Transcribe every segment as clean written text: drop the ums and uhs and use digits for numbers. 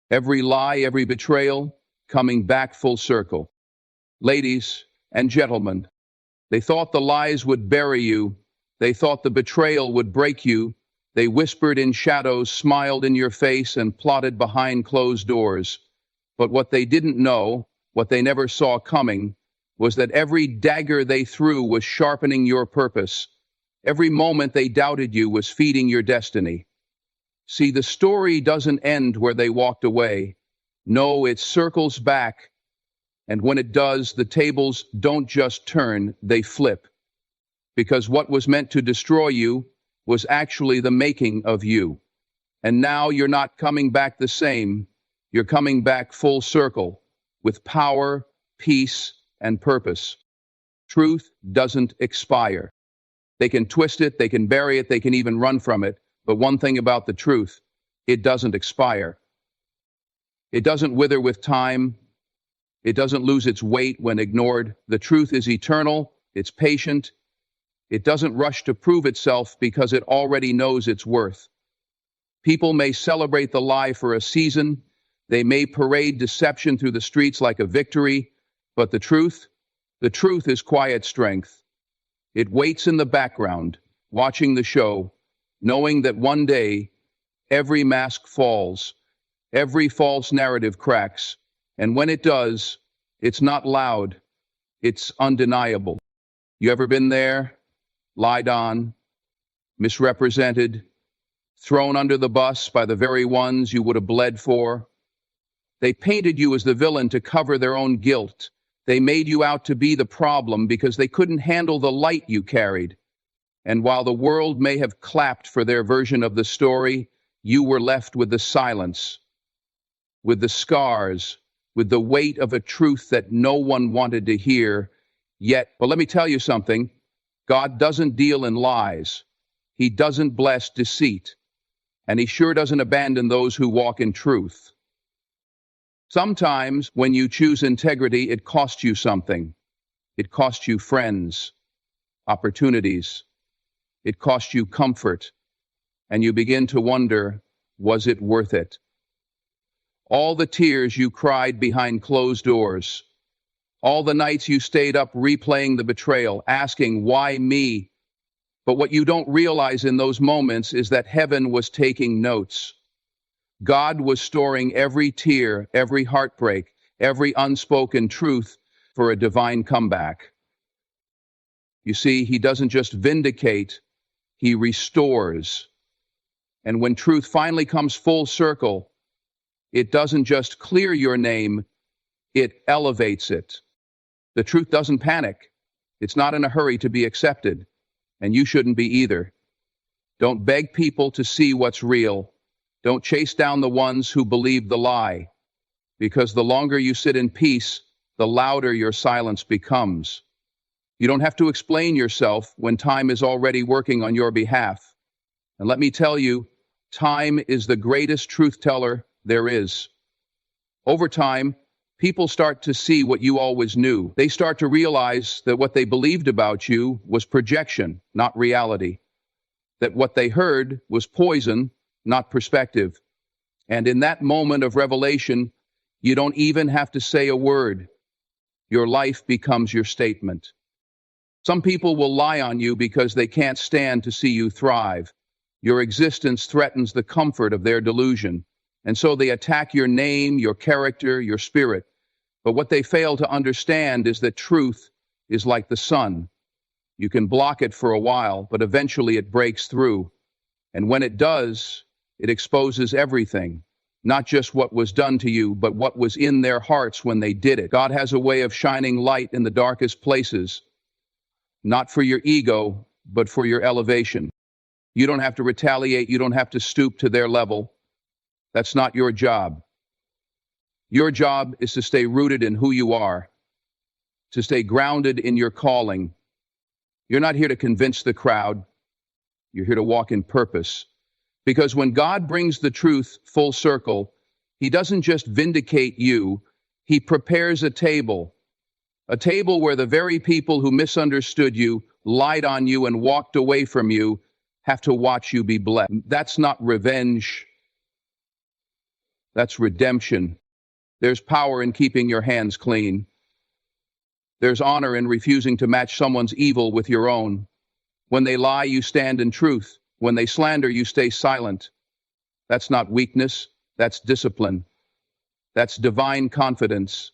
Every lie, every betrayal, coming back full circle. Ladies and gentlemen, they thought the lies would bury you. They thought the betrayal would break you. They whispered in shadows, smiled in your face, and plotted behind closed doors. But what they didn't know, what they never saw coming, was that every dagger they threw was sharpening your purpose. Every moment they doubted you was feeding your destiny. See, the story doesn't end where they walked away. No, it circles back. And when it does, the tables don't just turn, they flip. Because what was meant to destroy you was actually the making of you. And now you're not coming back the same. You're coming back full circle, with power, peace, and purpose. Truth doesn't expire. They can twist it, they can bury it, they can even run from it. But one thing about the truth, it doesn't expire. It doesn't wither with time. It doesn't lose its weight when ignored. The truth is eternal, it's patient. It doesn't rush to prove itself because it already knows its worth. People may celebrate the lie for a season. They may parade deception through the streets like a victory. But the truth is quiet strength. It waits in the background, watching the show, knowing that one day, every mask falls, every false narrative cracks, and when it does, it's not loud, it's undeniable. You ever been there? Lied on, misrepresented, thrown under the bus by the very ones you would have bled for? They painted you as the villain to cover their own guilt. They made you out to be the problem because they couldn't handle the light you carried. And while the world may have clapped for their version of the story, you were left with the silence, with the scars, with the weight of a truth that no one wanted to hear. Yet, well, let me tell you something. God doesn't deal in lies. He doesn't bless deceit. And he sure doesn't abandon those who walk in truth. Sometimes, when you choose integrity, it costs you something. It costs you friends, opportunities. It costs you comfort. And you begin to wonder, was it worth it? All the tears you cried behind closed doors. All the nights you stayed up replaying the betrayal, asking, why me? But what you don't realize in those moments is that heaven was taking notes. God was storing every tear, every heartbreak, every unspoken truth for a divine comeback. You see, he doesn't just vindicate, he restores. And when truth finally comes full circle, it doesn't just clear your name, it elevates it. The truth doesn't panic. It's not in a hurry to be accepted, and you shouldn't be either. Don't beg people to see what's real. Don't chase down the ones who believe the lie, because the longer you sit in peace, the louder your silence becomes. You don't have to explain yourself when time is already working on your behalf. And let me tell you, time is the greatest truth teller there is. Over time, people start to see what you always knew. They start to realize that what they believed about you was projection, not reality. That what they heard was poison, not perspective. And in that moment of revelation, you don't even have to say a word. Your life becomes your statement. Some people will lie on you because they can't stand to see you thrive. Your existence threatens the comfort of their delusion. And so they attack your name, your character, your spirit. But what they fail to understand is that truth is like the sun. You can block it for a while, but eventually it breaks through. And when it does, it exposes everything, not just what was done to you, but what was in their hearts when they did it. God has a way of shining light in the darkest places, not for your ego, but for your elevation. You don't have to retaliate. You don't have to stoop to their level. That's not your job. Your job is to stay rooted in who you are, to stay grounded in your calling. You're not here to convince the crowd. You're here to walk in purpose. Because when God brings the truth full circle, he doesn't just vindicate you, he prepares a table where the very people who misunderstood you, lied on you, and walked away from you have to watch you be blessed. That's not revenge. That's redemption. There's power in keeping your hands clean. There's honor in refusing to match someone's evil with your own. When they lie, you stand in truth. When they slander, you stay silent. That's not weakness, that's discipline. That's divine confidence.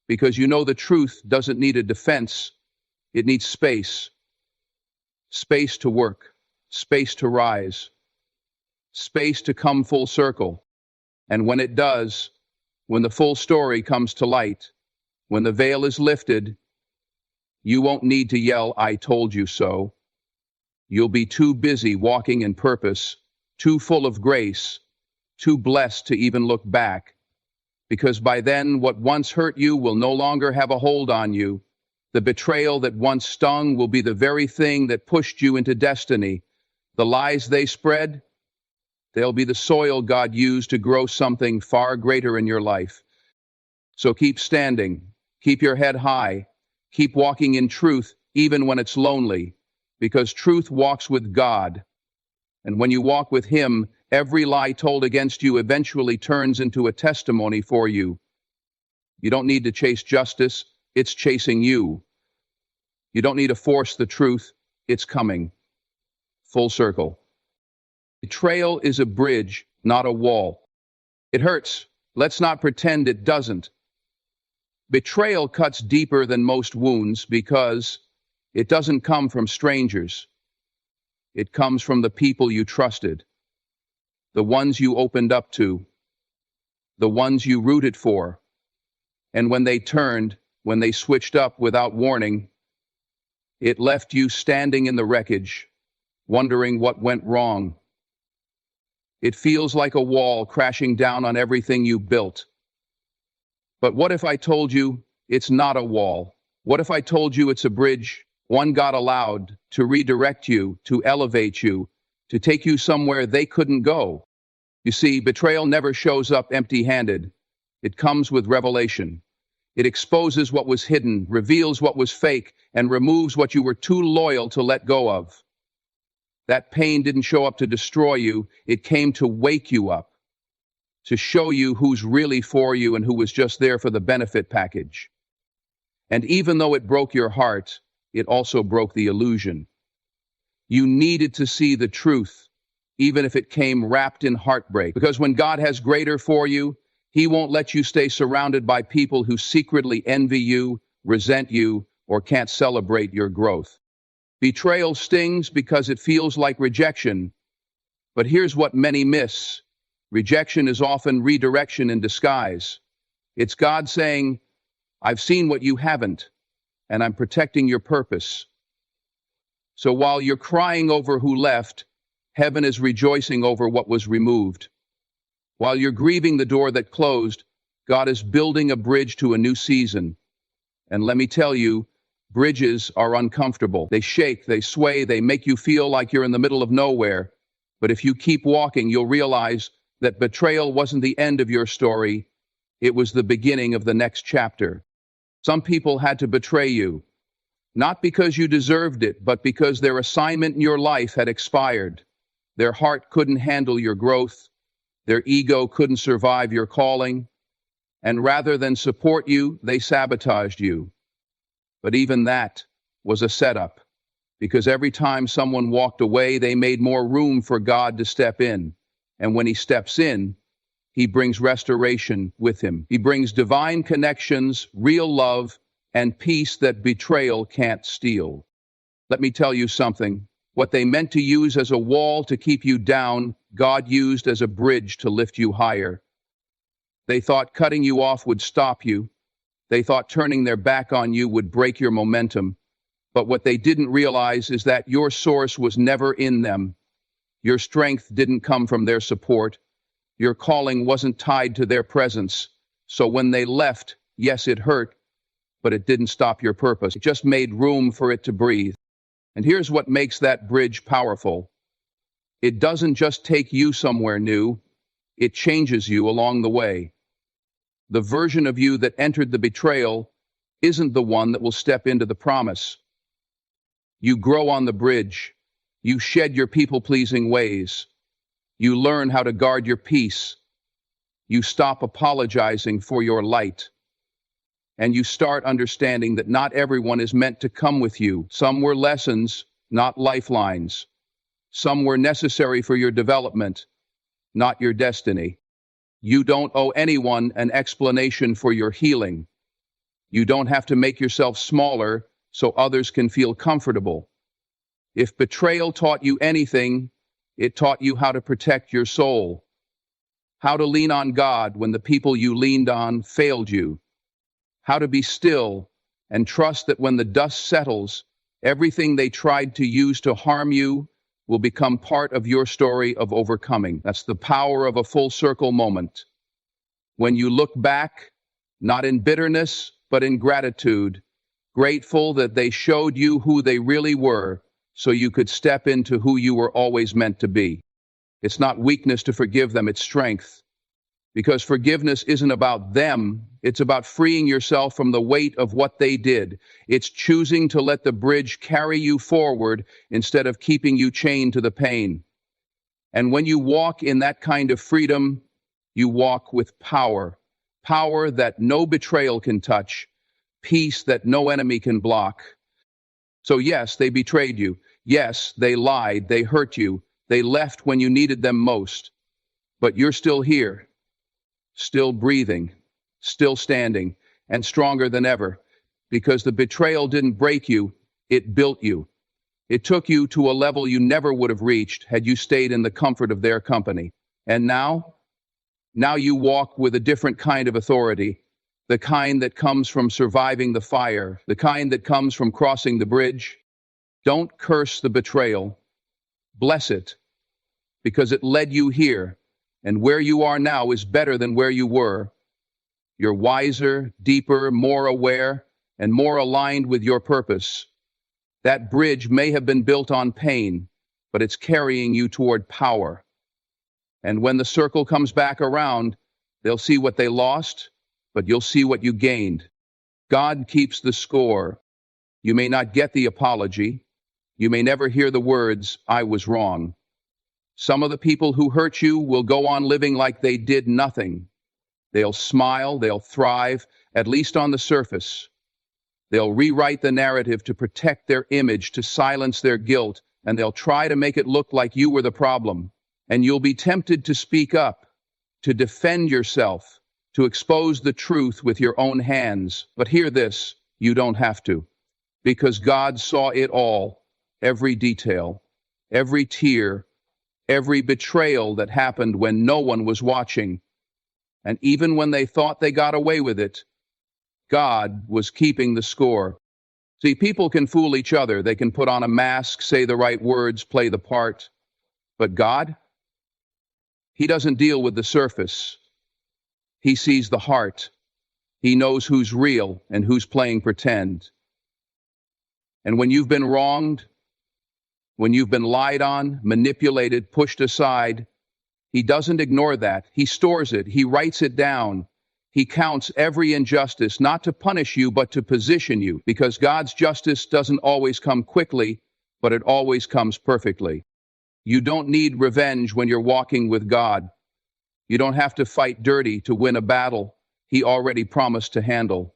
Because you know the truth doesn't need a defense, it needs space. Space to work, space to rise, space to come full circle. And when it does, when the full story comes to light, when the veil is lifted, you won't need to yell, "I told you so." You'll be too busy walking in purpose, too full of grace, too blessed to even look back. Because by then, what once hurt you will no longer have a hold on you. The betrayal that once stung will be the very thing that pushed you into destiny. The lies they spread, they'll be the soil God used to grow something far greater in your life. So keep standing, keep your head high, keep walking in truth even when it's lonely, because truth walks with God. And when you walk with Him, every lie told against you eventually turns into a testimony for you. You don't need to chase justice, it's chasing you. You don't need to force the truth, it's coming. Full circle. Betrayal is a bridge, not a wall. It hurts. Let's not pretend it doesn't. Betrayal cuts deeper than most wounds because it doesn't come from strangers. It comes from the people you trusted, the ones you opened up to, the ones you rooted for. And when they turned, when they switched up without warning, it left you standing in the wreckage, wondering what went wrong. It feels like a wall crashing down on everything you built. But what if I told you it's not a wall? What if I told you it's a bridge, one God allowed to redirect you, to elevate you, to take you somewhere they couldn't go? You see, betrayal never shows up empty-handed. It comes with revelation. It exposes what was hidden, reveals what was fake, and removes what you were too loyal to let go of. That pain didn't show up to destroy you, it came to wake you up, to show you who's really for you and who was just there for the benefit package. And even though it broke your heart, it also broke the illusion. You needed to see the truth, even if it came wrapped in heartbreak. Because when God has greater for you, He won't let you stay surrounded by people who secretly envy you, resent you, or can't celebrate your growth. Betrayal stings because it feels like rejection. But here's what many miss. Rejection is often redirection in disguise. It's God saying, "I've seen what you haven't, and I'm protecting your purpose." So while you're crying over who left, heaven is rejoicing over what was removed. While you're grieving the door that closed, God is building a bridge to a new season. And let me tell you, bridges are uncomfortable. They shake, they sway, they make you feel like you're in the middle of nowhere. But if you keep walking, you'll realize that betrayal wasn't the end of your story. It was the beginning of the next chapter. Some people had to betray you, not because you deserved it, but because their assignment in your life had expired. Their heart couldn't handle your growth. Their ego couldn't survive your calling. And rather than support you, they sabotaged you. But even that was a setup, because every time someone walked away, they made more room for God to step in. And when He steps in, He brings restoration with Him. He brings divine connections, real love, and peace that betrayal can't steal. Let me tell you something. What they meant to use as a wall to keep you down, God used as a bridge to lift you higher. They thought cutting you off would stop you. They thought turning their back on you would break your momentum. But what they didn't realize is that your source was never in them. Your strength didn't come from their support. Your calling wasn't tied to their presence. So when they left, yes, it hurt, but it didn't stop your purpose. It just made room for it to breathe. And here's what makes that bridge powerful. It doesn't just take you somewhere new, it changes you along the way. The version of you that entered the betrayal isn't the one that will step into the promise. You grow on the bridge. You shed your people-pleasing ways. You learn how to guard your peace. You stop apologizing for your light. And you start understanding that not everyone is meant to come with you. Some were lessons, not lifelines. Some were necessary for your development, not your destiny. You don't owe anyone an explanation for your healing. You don't have to make yourself smaller so others can feel comfortable. If betrayal taught you anything, it taught you how to protect your soul, how to lean on God when the people you leaned on failed you, how to be still and trust that when the dust settles, everything they tried to use to harm you will become part of your story of overcoming. That's the power of a full circle moment. When you look back, not in bitterness, but in gratitude, grateful that they showed you who they really were so you could step into who you were always meant to be. It's not weakness to forgive them, it's strength. Because forgiveness isn't about them, it's about freeing yourself from the weight of what they did. It's choosing to let the bridge carry you forward instead of keeping you chained to the pain. And when you walk in that kind of freedom, you walk with power. Power that no betrayal can touch, peace that no enemy can block. So yes, they betrayed you. Yes, they lied, they hurt you. They left when you needed them most. But you're still here. Still breathing, still standing, and stronger than ever, because the betrayal didn't break you, it built you. It took you to a level you never would have reached had you stayed in the comfort of their company. And now you walk with a different kind of authority, the kind that comes from surviving the fire, the kind that comes from crossing the bridge. Don't curse the betrayal. Bless it, because it led you here. And where you are now is better than where you were. You're wiser, deeper, more aware, and more aligned with your purpose. That bridge may have been built on pain, but it's carrying you toward power. And when the circle comes back around, they'll see what they lost, but you'll see what you gained. God keeps the score. You may not get the apology. You may never hear the words, "I was wrong." Some of the people who hurt you will go on living like they did nothing. They'll smile, they'll thrive, at least on the surface. They'll rewrite the narrative to protect their image, to silence their guilt, and they'll try to make it look like you were the problem. And you'll be tempted to speak up, to defend yourself, to expose the truth with your own hands. But hear this, you don't have to. Because God saw it all, every detail, every tear, every betrayal that happened when no one was watching. And even when they thought they got away with it, God was keeping the score. See, people can fool each other. They can put on a mask, say the right words, play the part. But God, He doesn't deal with the surface. He sees the heart. He knows who's real and who's playing pretend. And when you've been wronged, when you've been lied on, manipulated, pushed aside, He doesn't ignore that. He stores it. He writes it down. He counts every injustice, not to punish you, but to position you, because God's justice doesn't always come quickly, but it always comes perfectly. You don't need revenge when you're walking with God. You don't have to fight dirty to win a battle He already promised to handle.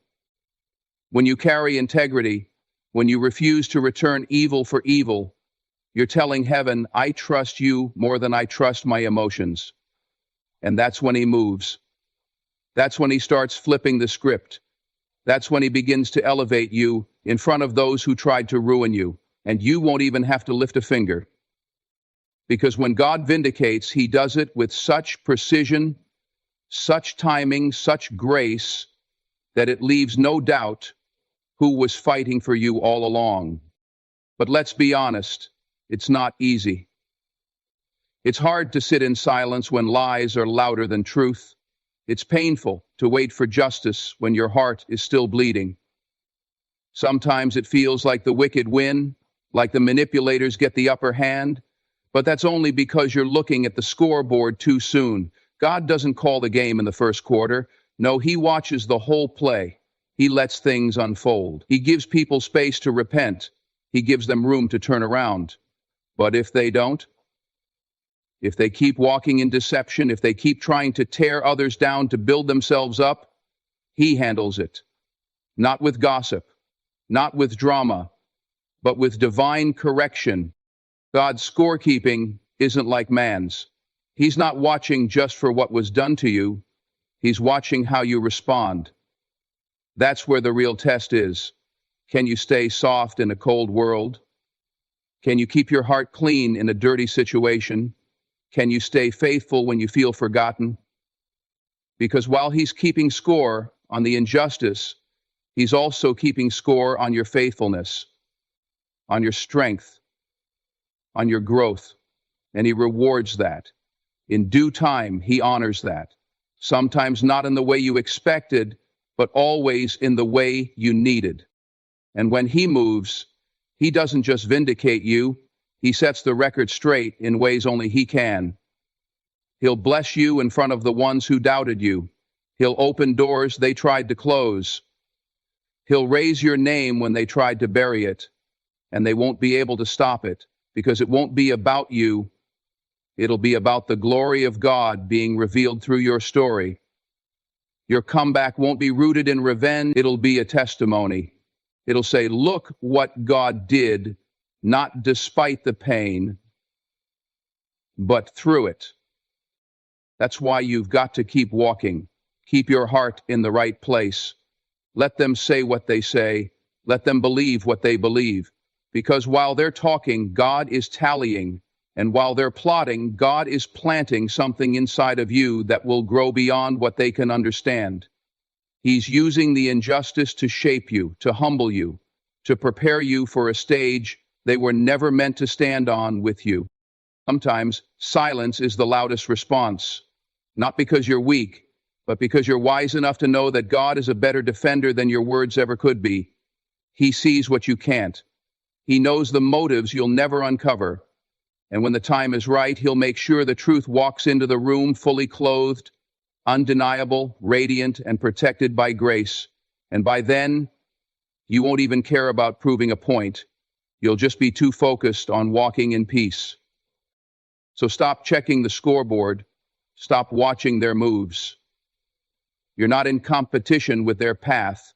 When you carry integrity, when you refuse to return evil for evil, you're telling heaven, I trust you more than I trust my emotions. And that's when He moves. That's when He starts flipping the script. That's when He begins to elevate you in front of those who tried to ruin you. And you won't even have to lift a finger. Because when God vindicates, He does it with such precision, such timing, such grace, that it leaves no doubt who was fighting for you all along. But let's be honest. It's not easy. It's hard to sit in silence when lies are louder than truth. It's painful to wait for justice when your heart is still bleeding. Sometimes it feels like the wicked win, like the manipulators get the upper hand, but that's only because you're looking at the scoreboard too soon. God doesn't call the game in the first quarter. No, He watches the whole play. He lets things unfold. He gives people space to repent. He gives them room to turn around. But if they don't, If they keep walking in deception, if they keep trying to tear others down to build themselves up, he handles it. Not with gossip, not with drama, but with divine correction. God's scorekeeping isn't like man's. He's not watching just for what was done to you. He's watching how you respond. That's where the real test is. Can you stay soft in a cold world? Can you keep your heart clean in a dirty situation? Can you stay faithful when you feel forgotten? Because while he's keeping score on the injustice, he's also keeping score on your faithfulness, on your strength, on your growth, and he rewards that. In due time, he honors that. Sometimes not in the way you expected, but always in the way you needed. And when he moves, he doesn't just vindicate you, he sets the record straight in ways only he can. He'll bless you in front of the ones who doubted you. He'll open doors they tried to close. He'll raise your name when they tried to bury it, and they won't be able to stop it, because it won't be about you. It'll be about the glory of God being revealed through your story. Your comeback won't be rooted in revenge. It'll be a testimony. It'll say, look what God did, not despite the pain, but through it. That's why you've got to keep walking. Keep your heart in the right place. Let them say what they say. Let them believe what they believe. Because while they're talking, God is tallying. And while they're plotting, God is planting something inside of you that will grow beyond what they can understand. He's using the injustice to shape you, to humble you, to prepare you for a stage they were never meant to stand on with you. Sometimes silence is the loudest response, not because you're weak, but because you're wise enough to know that God is a better defender than your words ever could be. He sees what you can't. He knows the motives you'll never uncover. And when the time is right, he'll make sure the truth walks into the room fully clothed, undeniable, radiant, and protected by grace. And by then, you won't even care about proving a point. You'll just be too focused on walking in peace. So stop checking the scoreboard. Stop watching their moves. You're not in competition with their path.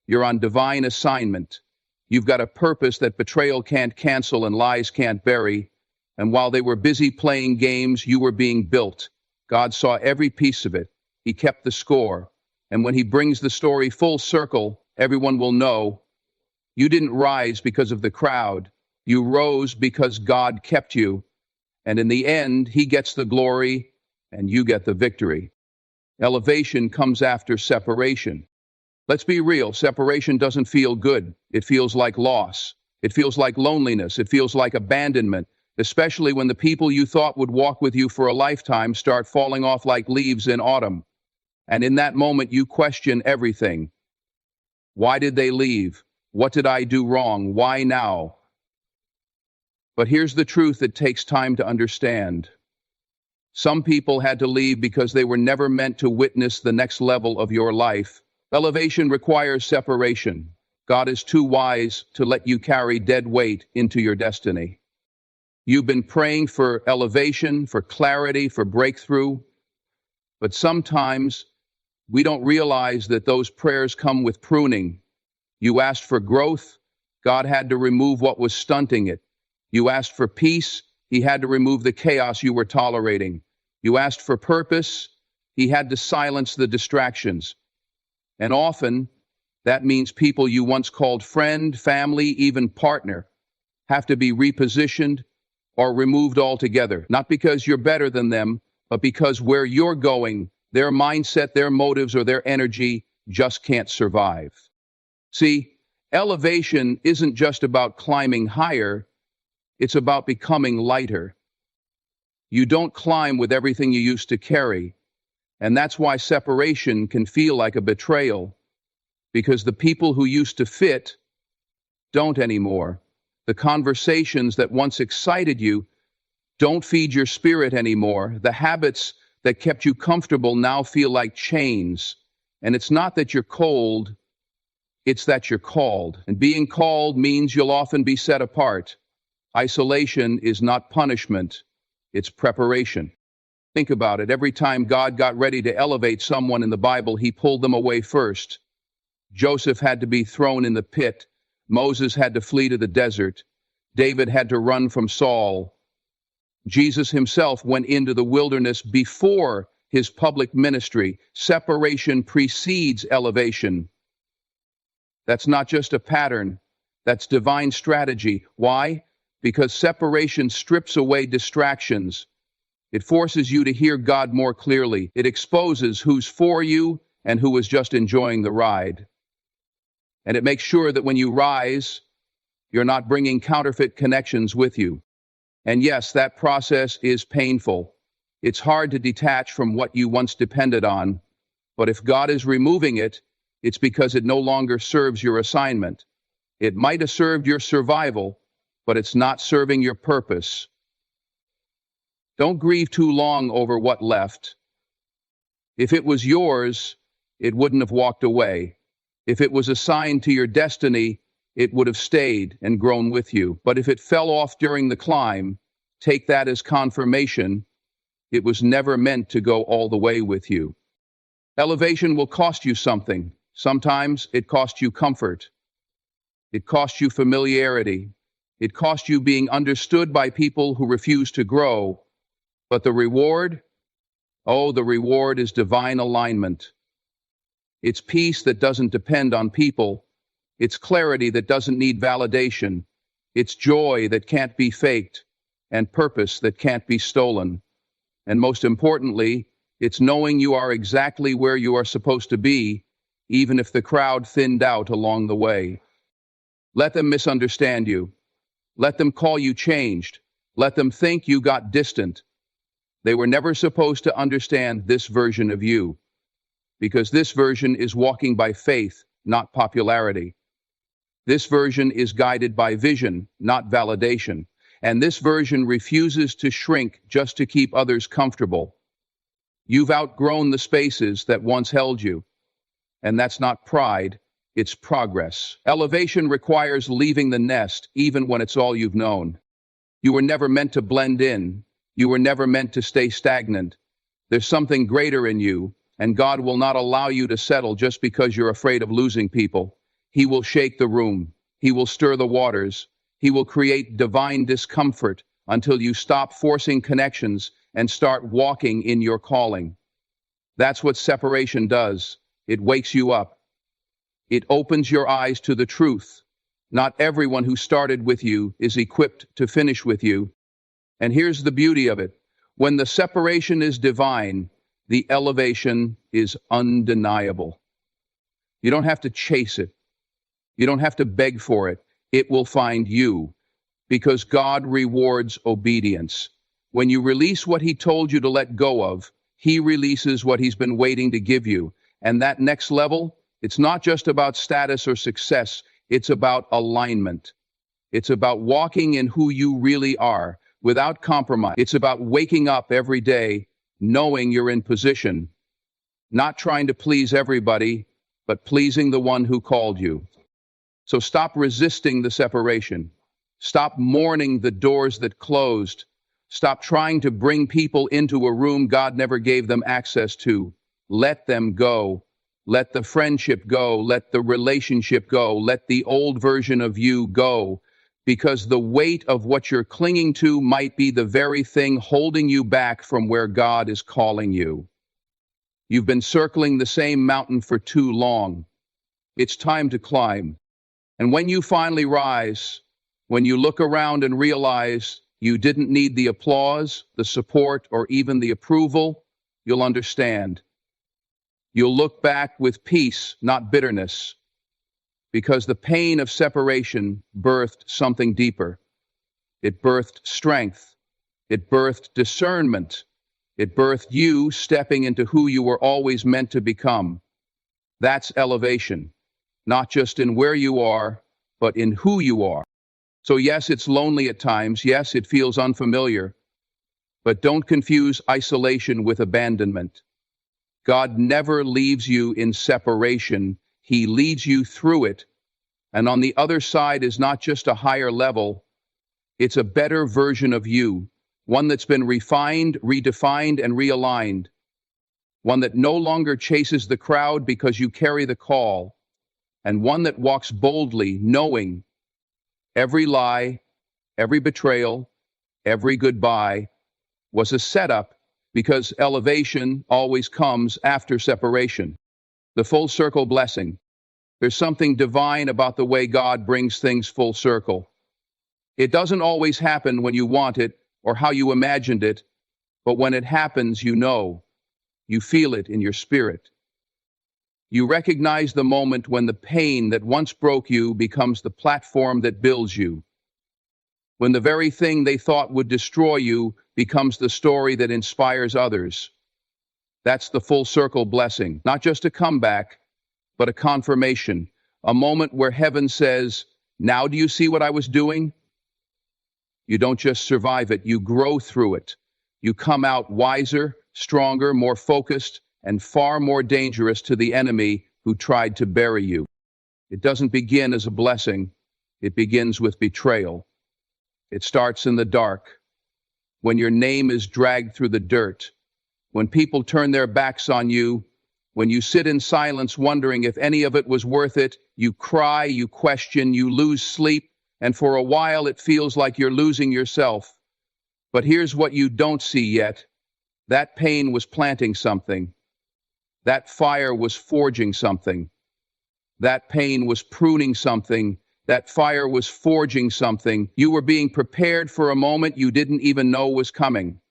You're on divine assignment. You've got a purpose that betrayal can't cancel and lies can't bury. And while they were busy playing games, you were being built. God saw every piece of it. He kept the score. And when he brings the story full circle, everyone will know you didn't rise because of the crowd. You rose because God kept you. And in the end, he gets the glory and you get the victory. Elevation comes after separation. Let's be real, separation doesn't feel good. It feels like loss. It feels like loneliness. It feels like abandonment. Especially when the people you thought would walk with you for a lifetime start falling off like leaves in autumn. And in that moment, you question everything. Why did they leave? What did I do wrong? Why now? But here's the truth it takes time to understand. Some people had to leave because they were never meant to witness the next level of your life. Elevation requires separation. God is too wise to let you carry dead weight into your destiny. You've been praying for elevation, for clarity, for breakthrough, but sometimes we don't realize that those prayers come with pruning. You asked for growth, God had to remove what was stunting it. You asked for peace, he had to remove the chaos you were tolerating. You asked for purpose, he had to silence the distractions. And often, that means people you once called friend, family, even partner, have to be repositioned or removed altogether, not because you're better than them, but because where you're going, their mindset, their motives, or their energy just can't survive. See, elevation isn't just about climbing higher, it's about becoming lighter. You don't climb with everything you used to carry, and that's why separation can feel like a betrayal, because the people who used to fit don't anymore. The conversations that once excited you don't feed your spirit anymore. The habits that kept you comfortable now feel like chains. And it's not that you're cold, it's that you're called. And being called means you'll often be set apart. Isolation is not punishment, It's preparation. Think about it. Every time God got ready to elevate someone in the Bible, he pulled them away first. Joseph had to be thrown in the pit. Moses had to flee to the desert. David had to run from Saul. Jesus himself went into the wilderness before his public ministry. Separation precedes elevation. That's not just a pattern. That's divine strategy. Why? Because separation strips away distractions. It forces you to hear God more clearly. It exposes who's for you and who is just enjoying the ride. And it makes sure that when you rise, you're not bringing counterfeit connections with you. And yes, that process is painful. It's hard to detach from what you once depended on. But if God is removing it, it's because it no longer serves your assignment. It might have served your survival, but it's not serving your purpose. Don't grieve too long over what left. If it was yours, it wouldn't have walked away. If it was assigned to your destiny, it would have stayed and grown with you. But if it fell off during the climb, take that as confirmation. It was never meant to go all the way with you. Elevation will cost you something. Sometimes it costs you comfort. It costs you familiarity. It costs you being understood by people who refuse to grow. But the reward? Oh, the reward is divine alignment. It's peace that doesn't depend on people. It's clarity that doesn't need validation. It's joy that can't be faked, and purpose that can't be stolen. And most importantly, it's knowing you are exactly where you are supposed to be, even if the crowd thinned out along the way. Let them misunderstand you. Let them call you changed. Let them think you got distant. They were never supposed to understand this version of you, because this version is walking by faith, not popularity. This version is guided by vision, not validation. And this version refuses to shrink just to keep others comfortable. You've outgrown the spaces that once held you. And that's not pride, it's progress. Elevation requires leaving the nest, even when it's all you've known. You were never meant to blend in. You were never meant to stay stagnant. There's something greater in you, and God will not allow you to settle just because you're afraid of losing people. He will shake the room. He will stir the waters. He will create divine discomfort until you stop forcing connections and start walking in your calling. That's what separation does. It wakes you up. It opens your eyes to the truth. Not everyone who started with you is equipped to finish with you. And here's the beauty of it. When the separation is divine, the elevation is undeniable. You don't have to chase it. You don't have to beg for it. It will find you, because God rewards obedience. When you release what He told you to let go of, He releases what He's been waiting to give you. And that next level, it's not just about status or success. It's about alignment. It's about walking in who you really are, without compromise. It's about waking up every day knowing you're in position, not trying to please everybody, but pleasing the one who called you. So stop resisting the separation. Stop mourning the doors that closed. Stop trying to bring people into a room God never gave them access to. Let them go. Let the friendship go. Let the relationship go. Let the old version of you go. Because the weight of what you're clinging to might be the very thing holding you back from where God is calling you. You've been circling the same mountain for too long. It's time to climb. And when you finally rise, when you look around and realize you didn't need the applause, the support, or even the approval, you'll understand. You'll look back with peace, not bitterness. Because the pain of separation birthed something deeper. It birthed strength. It birthed discernment. It birthed you stepping into who you were always meant to become. That's elevation, not just in where you are, but in who you are. So yes, it's lonely at times. Yes, it feels unfamiliar. But don't confuse isolation with abandonment. God never leaves you in separation. He leads you through it. And on the other side is not just a higher level, it's a better version of you, one that's been refined, redefined, and realigned, one that no longer chases the crowd because you carry the call, and one that walks boldly, knowing every lie, every betrayal, every goodbye was a setup, because elevation always comes after separation. The full circle blessing. There's something divine about the way God brings things full circle. It doesn't always happen when you want it or how you imagined it, but when it happens, you know. You feel it in your spirit. You recognize the moment when the pain that once broke you becomes the platform that builds you. When the very thing they thought would destroy you becomes the story that inspires others. That's the full circle blessing, not just a comeback, but a confirmation, a moment where heaven says, "Now do you see what I was doing?" You don't just survive it, you grow through it. You come out wiser, stronger, more focused, and far more dangerous to the enemy who tried to bury you. It doesn't begin as a blessing, it begins with betrayal. It starts in the dark, when your name is dragged through the dirt, when people turn their backs on you, when you sit in silence wondering if any of it was worth it. You cry, you question, you lose sleep, and for a while it feels like you're losing yourself. But here's what you don't see yet. That pain was planting something. That fire was forging something. That pain was pruning something. That fire was forging something. You were being prepared for a moment you didn't even know was coming.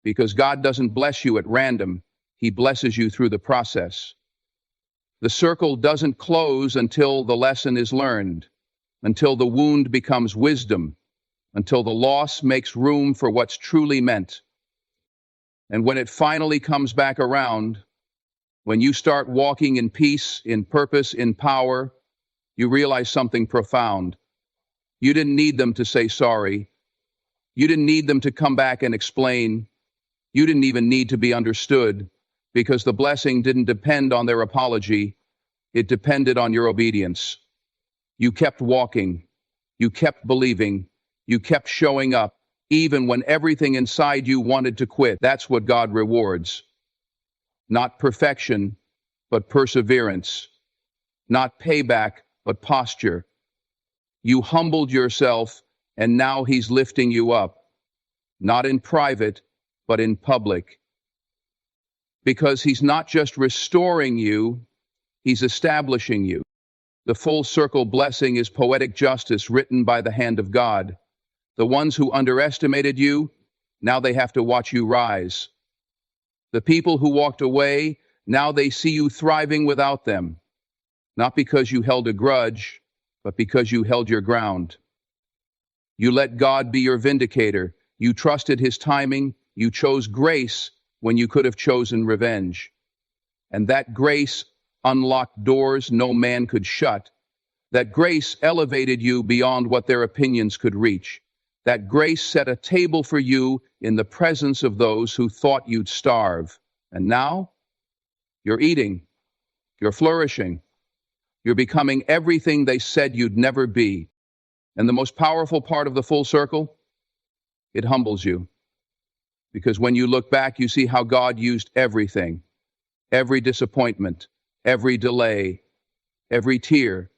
Because God doesn't bless you at random. He blesses you through the process. The circle doesn't close until the lesson is learned, until the wound becomes wisdom, until the loss makes room for what's truly meant. And when it finally comes back around, when you start walking in peace, in purpose, in power, you realize something profound. You didn't need them to say sorry. You didn't need them to come back and explain. You didn't even need to be understood, because the blessing didn't depend on their apology. It depended on your obedience. You kept walking. You kept believing. You kept showing up, even when everything inside you wanted to quit. That's what God rewards. Not perfection, but perseverance. Not payback, but posture. You humbled yourself, and now He's lifting you up. Not in private, but in public. Because He's not just restoring you, He's establishing you. The full circle blessing is poetic justice written by the hand of God. The ones who underestimated you, now they have to watch you rise. The people who walked away, now they see you thriving without them. Not because you held a grudge, but because you held your ground. You let God be your vindicator. You trusted His timing. You chose grace when you could have chosen revenge. And that grace unlocked doors no man could shut. That grace elevated you beyond what their opinions could reach. That grace set a table for you in the presence of those who thought you'd starve. And now, you're eating. You're flourishing. You're becoming everything they said you'd never be. And the most powerful part of the full circle? It humbles you. Because when you look back, you see how God used everything. Every disappointment, every delay, every tear,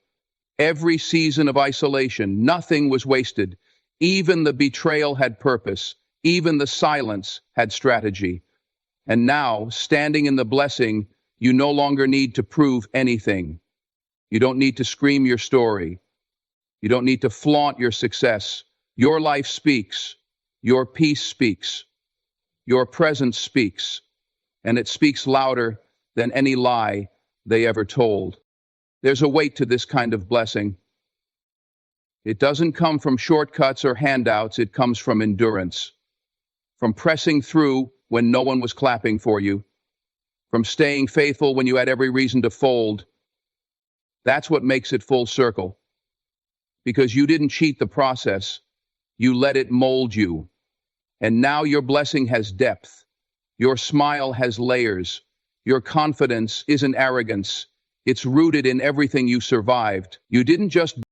every season of isolation. Nothing was wasted. Even the betrayal had purpose. Even the silence had strategy. And now, standing in the blessing, you no longer need to prove anything. You don't need to scream your story. You don't need to flaunt your success. Your life speaks. Your peace speaks. Your presence speaks. And it speaks louder than any lie they ever told. There's a weight to this kind of blessing. It doesn't come from shortcuts or handouts. It comes from endurance. From pressing through when no one was clapping for you. From staying faithful when you had every reason to fold. That's what makes it full circle. Because you didn't cheat the process. You let it mold you. And now your blessing has depth. Your smile has layers. Your confidence isn't arrogance. It's rooted in everything you survived. You didn't just